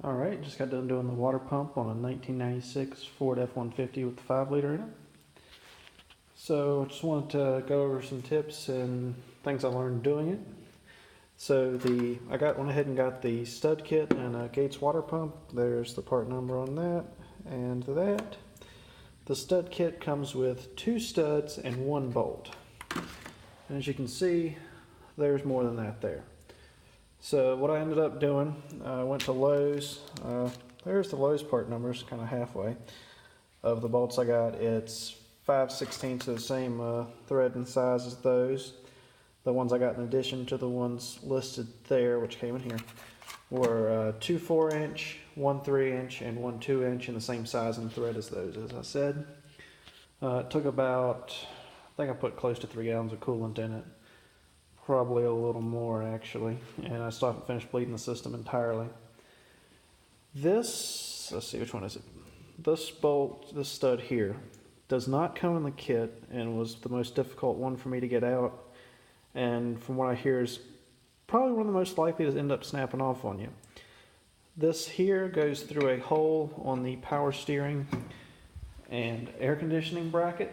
Alright, just got done doing the water pump on a 1996 Ford F-150 with the 5 liter in it. So just wanted to go over some tips and things I learned doing it. So went ahead and got the stud kit and a Gates water pump. There's the part number on that and that. The stud kit comes with 2 studs and 1 bolt. And as you can see, there's more than that there. So what I ended up doing, I went to Lowe's. There's the Lowe's part numbers, kind of halfway, of the bolts I got. It's 5/16 of the same thread and size as those. The ones I got in addition to the ones listed there, which came in here, were 2 4-inch, 1 3-inch, and 1 2-inch in the same size and thread as those, as I said. It took about, I think I put close to 3 gallons of coolant in it. Probably a little more actually, and I still haven't finished bleeding the system entirely. Let's see, which one is it? This bolt, this stud here, does not come in the kit and was the most difficult one for me to get out, and from what I hear is probably one of the most likely to end up snapping off on you. This here goes through a hole on the power steering and air conditioning bracket.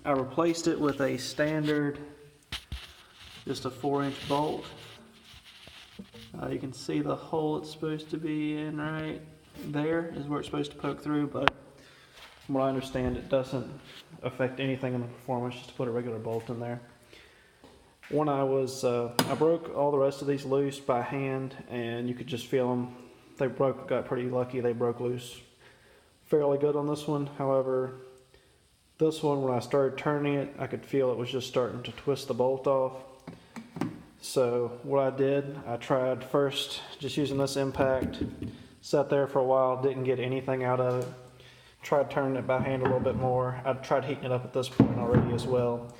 I replaced it with a standard, just a 4-inch bolt. You can see the hole it's supposed to be in right there is where it's supposed to poke through, but from what I understand, it doesn't affect anything in the performance just to put a regular bolt in there. When I broke all the rest of these loose by hand, and you could just feel them. Got pretty lucky, they broke loose fairly good on this one. However, this one, when I started turning it, I could feel it was just starting to twist the bolt off. So what I did, I tried first just using this impact, sat there for a while, didn't get anything out of it. Tried turning it by hand a little bit more. I tried heating it up at this point already as well,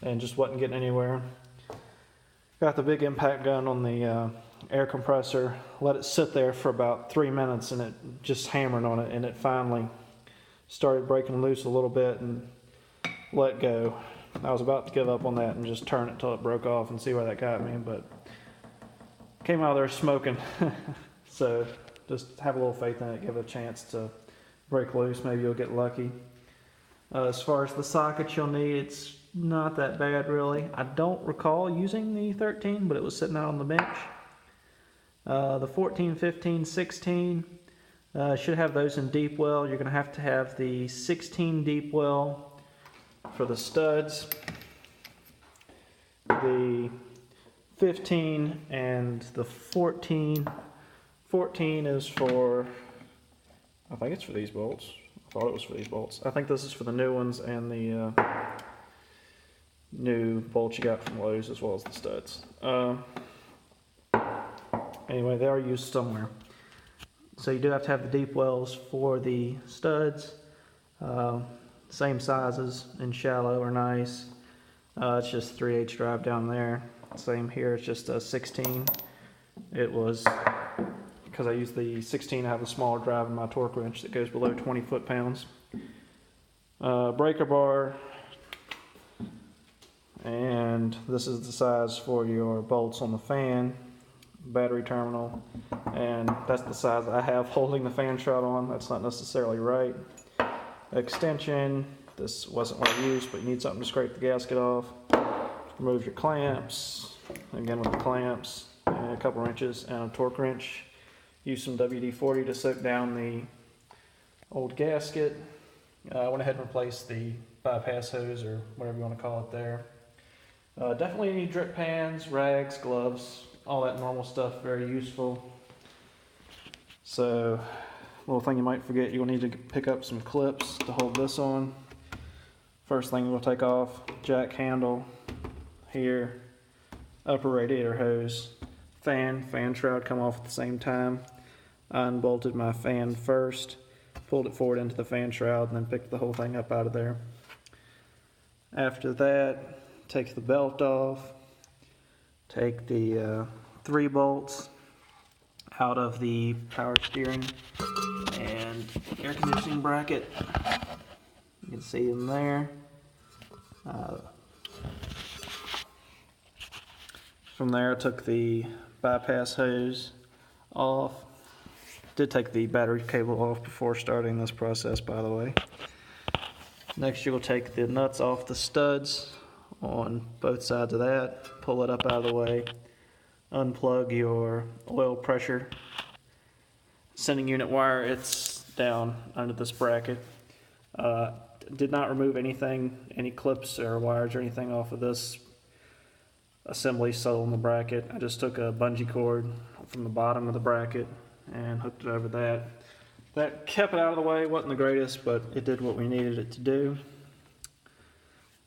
and just wasn't getting anywhere. Got the big impact gun on the air compressor, let it sit there for about 3 minutes, and it just hammered on it, and it finally started breaking loose a little bit and let go. I was about to give up on that and just turn it till it broke off and see where that got me, but came out of there smoking. So just have a little faith in it, give it a chance to break loose, maybe you'll get lucky. As far as the sockets you'll need, it's not that bad really. I don't recall using the 13, but it was sitting out on the bench. The 14, 15, 16, should have those in deep well. You're going to have the 16 deep well for the studs, the 15 and the 14. 14 is for, I think it's for these bolts. I thought it was for these bolts. I think this is for the new ones and the new bolts you got from Lowe's, as well as the studs. Anyway, they are used somewhere. So you do have to have the deep wells for the studs. Same sizes, and shallow are nice. It's just 3/8 drive down there. Same here, it's just a 16. It was, because I use the 16, I have a smaller drive in my torque wrench that goes below 20 foot-pounds. Breaker bar, and this is the size for your bolts on the fan, battery terminal, and that's the size I have holding the fan shroud on. That's not necessarily right. Extension, this wasn't what I used, but you need something to scrape the gasket off. Remove your clamps, again with the clamps, and a couple wrenches and a torque wrench. Use some WD-40 to soak down the old gasket. I went ahead and replaced the bypass hose, or whatever you want to call it there. Definitely need drip pans, rags, gloves, all that normal stuff, very useful. So, little thing you might forget, you'll need to pick up some clips to hold this on. First thing we'll take off, jack handle here, upper radiator hose, fan shroud come off at the same time. I unbolted my fan first, pulled it forward into the fan shroud, and then picked the whole thing up out of there. After that, take the belt off, take the 3 bolts out of the power steering and air conditioning bracket. You can see them there. From there I took the bypass hose off, Did take the battery cable off before starting this process, by the way. Next, you will take the nuts off the studs on both sides of that, pull it up out of the way, unplug your oil pressure sending unit wire. It's down under this bracket. Did not remove anything, any clips or wires or anything off of this assembly still in the bracket. I just took a bungee cord from the bottom of the bracket and hooked it over that. That kept it out of the way. Wasn't the greatest, but it did what we needed it to do.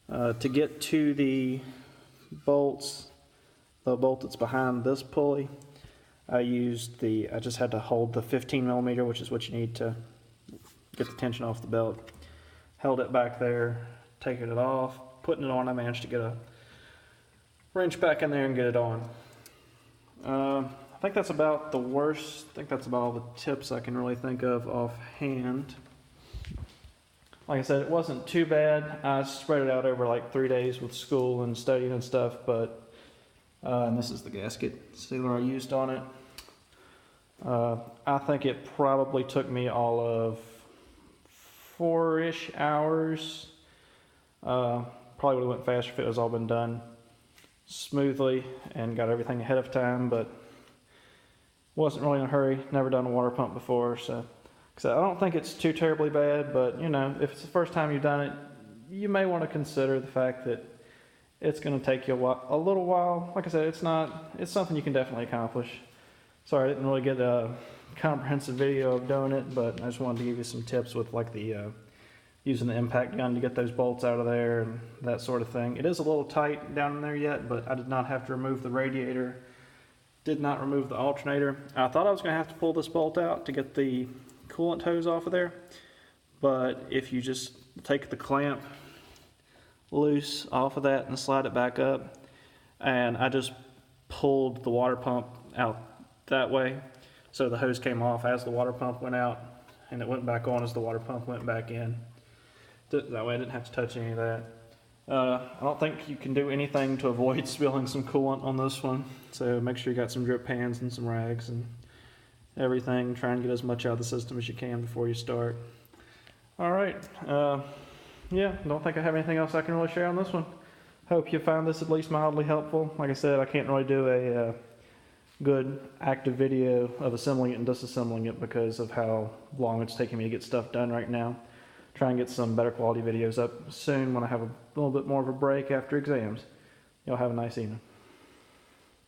To get to the bolts, the bolt that's behind this pulley, I just had to hold the 15 millimeter, which is what you need to get the tension off the belt. Held it back there, taking it off, putting it on. I managed to get a wrench back in there and get it on. I think that's about the worst. I think that's about all the tips I can really think of offhand. Like I said, it wasn't too bad. I spread it out over like 3 days with school and studying and stuff, but and this is the gasket sealer I used on it. I think it probably took me all of 4-ish hours. Probably would have went faster if it was all been done smoothly and got everything ahead of time, but wasn't really in a hurry. Never done a water pump before, so I don't think it's too terribly bad, but you know, if it's the first time you've done it, you may want to consider the fact that it's going to take you a little while. Like I said, it's something you can definitely accomplish. Sorry, I didn't really get a comprehensive video of doing it, but I just wanted to give you some tips with like the using the impact gun to get those bolts out of there and that sort of thing. It is a little tight down in there yet, but I did not have to remove the radiator. Did not remove the alternator. I thought I was going to have to pull this bolt out to get the coolant hose off of there, but if you just take the clamp loose off of that and slide it back up, and I just pulled the water pump out that way, so the hose came off as the water pump went out, and it went back on as the water pump went back in. That way I didn't have to touch any of that. I don't think you can do anything to avoid spilling some coolant on this one, so make sure you got some drip pans and some rags and everything. Try and get as much out of the system as you can before you start. Alright, yeah, don't think I have anything else I can really share on this one. Hope you found this at least mildly helpful. Like I said, I can't really do a good active video of assembling it and disassembling it because of how long it's taking me to get stuff done right now. Try and get some better quality videos up soon when I have a little bit more of a break after exams. Y'all have a nice evening.